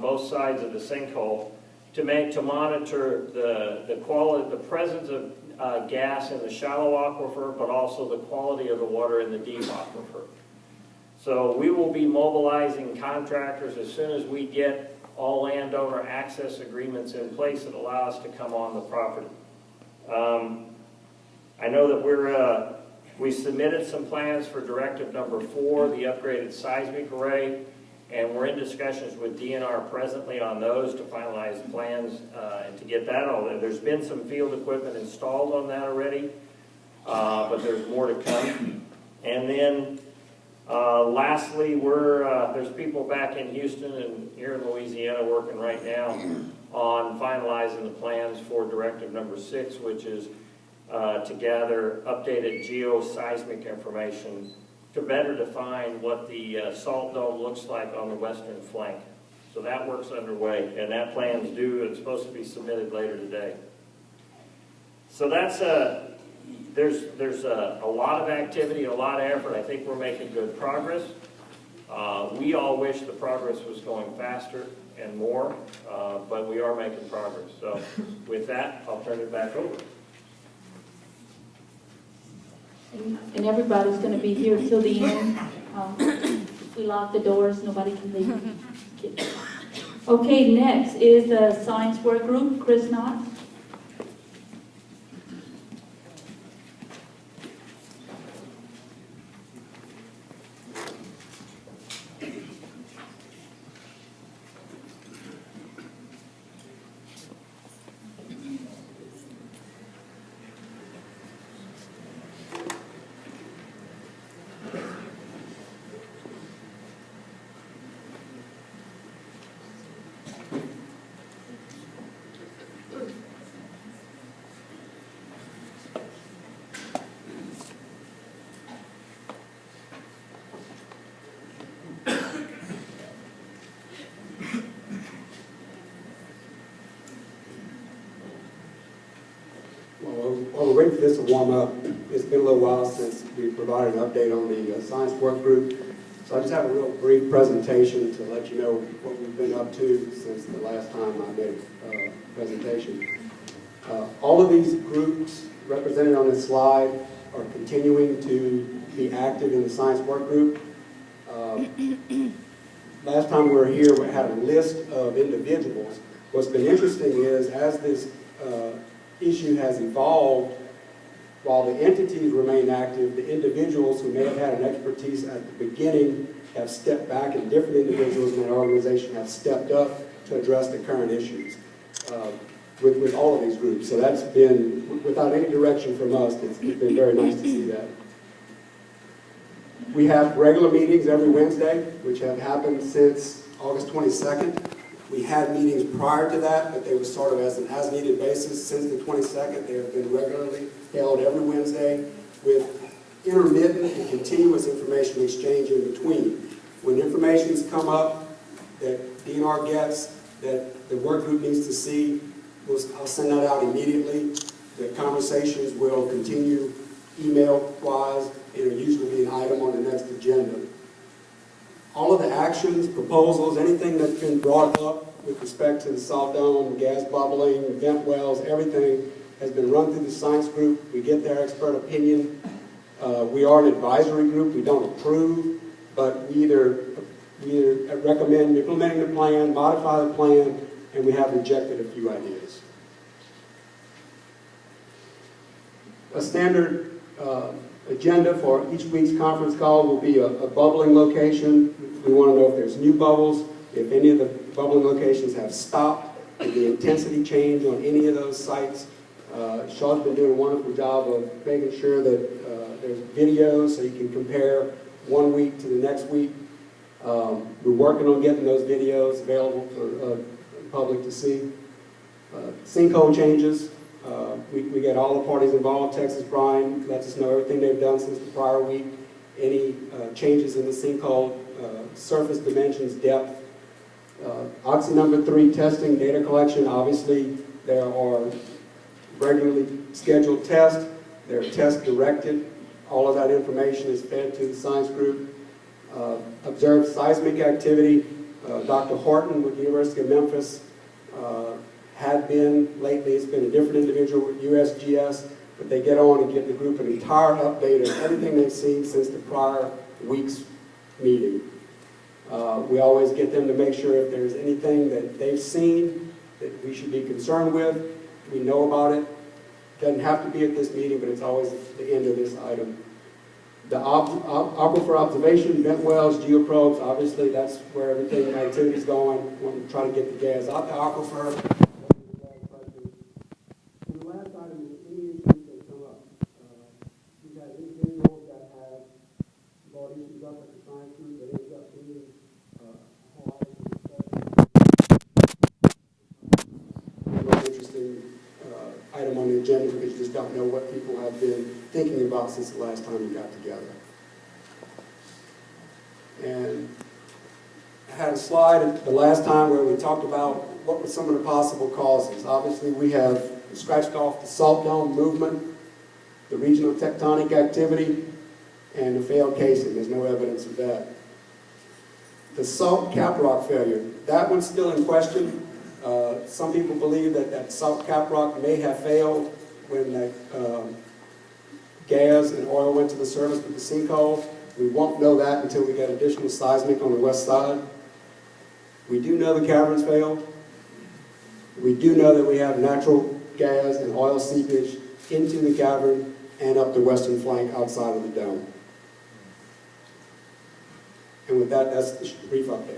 on both sides of the sinkhole to monitor the quality, the presence of gas in the shallow aquifer, but also the quality of the water in the deep aquifer. So we will be mobilizing contractors as soon as we get all landowner access agreements in place that allow us to come on the property. I know that we submitted some plans for directive number 4, the upgraded seismic array, and we're in discussions with DNR presently on those to finalize plans and to get that all there. There's been some field equipment installed on that already, but there's more to come. And then lastly, there's people back in Houston and here in Louisiana working right now on finalizing the plans for directive number 6, which is to gather updated geoseismic information to better define what the salt dome looks like on the western flank. So that work's underway, and that plan's due. It's supposed to be submitted later today. So that's there's a lot of activity, a lot of effort. I think we're making good progress. We all wish the progress was going faster and more, but we are making progress. So with that, I'll turn it back over. And everybody's going to be here till the end. If we lock the doors, nobody can leave. Okay, next is the science work group. Chris Knott. While we're waiting for this to warm up, it's been a little while since we provided an update on the science work group. So I just have a real brief presentation to let you know what we've been up to since the last time I made a presentation. All of these groups represented on this slide are continuing to be active in the science work group. Last time we were here, we had a list of individuals. What's been interesting is, as this issue has evolved, while the entities remain active, the individuals who may have had an expertise at the beginning have stepped back, and different individuals in that organization have stepped up to address the current issues with all of these groups. So that's been, without any direction from us, it's been very nice to see that. We have regular meetings every Wednesday, which have happened since August 22nd. We had meetings prior to that, but they were sort of as an as-needed basis. Since the 22nd, they have been regularly held every Wednesday with intermittent and continuous information exchange in between. When information's come up that DNR gets, that the work group needs to see, I'll send that out immediately. The conversations will continue email-wise, and it'll usually be an item on the next agenda. All of the actions, proposals, anything that's been brought up with respect to the salt dome, gas bubbling, vent wells, everything has been run through the science group. We get their expert opinion. We are an advisory group. We don't approve, but we either recommend implementing the plan, modify the plan, and we have rejected a few ideas. A standard agenda for each week's conference call will be a bubbling location. We want to know if there's new bubbles, if any of the bubbling locations have stopped, if the intensity change on any of those sites. Shaw's been doing a wonderful job of making sure that there's videos so you can compare one week to the next week. We're working on getting those videos available for the public to see. Sinkhole changes. We get all the parties involved. Texas Brine lets us know everything they've done since the prior week. Any changes in the sinkhole, surface dimensions, depth. Oxy number 3 testing, data collection. Obviously, there are regularly scheduled tests. They're test directed. All of that information is fed to the science group. Observed seismic activity. Dr. Horton with the University of Memphis had been, lately it's been a different individual with USGS, but they get on and give the group an entire update of everything they've seen since the prior week's meeting. We always get them to make sure if there's anything that they've seen that we should be concerned with, we know about it. Doesn't have to be at this meeting, but it's always at the end of this item. The aquifer observation, vent wells, geoprobes, obviously that's where everything, activity is going. We want to try to get the gas out the aquifer. And the last item is any issues that come up. We've had individuals that have brought issues up at the science group that ends up being a whole interesting item on the agenda because you just don't know what people have been thinking about since the last time we got together. And I had a slide the last time where we talked about what were some of the possible causes. Obviously, we have scratched off the salt dome movement, the regional tectonic activity, and the failed casing. There's no evidence of that. The salt caprock failure, that one's still in question. Some people believe that that salt caprock may have failed when that gas and oil went to the surface with the sinkhole. We won't know that until we get additional seismic on the west side. We do know the caverns failed. We do know that we have natural gas and oil seepage into the cavern and up the western flank outside of the dome. And with that, that's the brief update.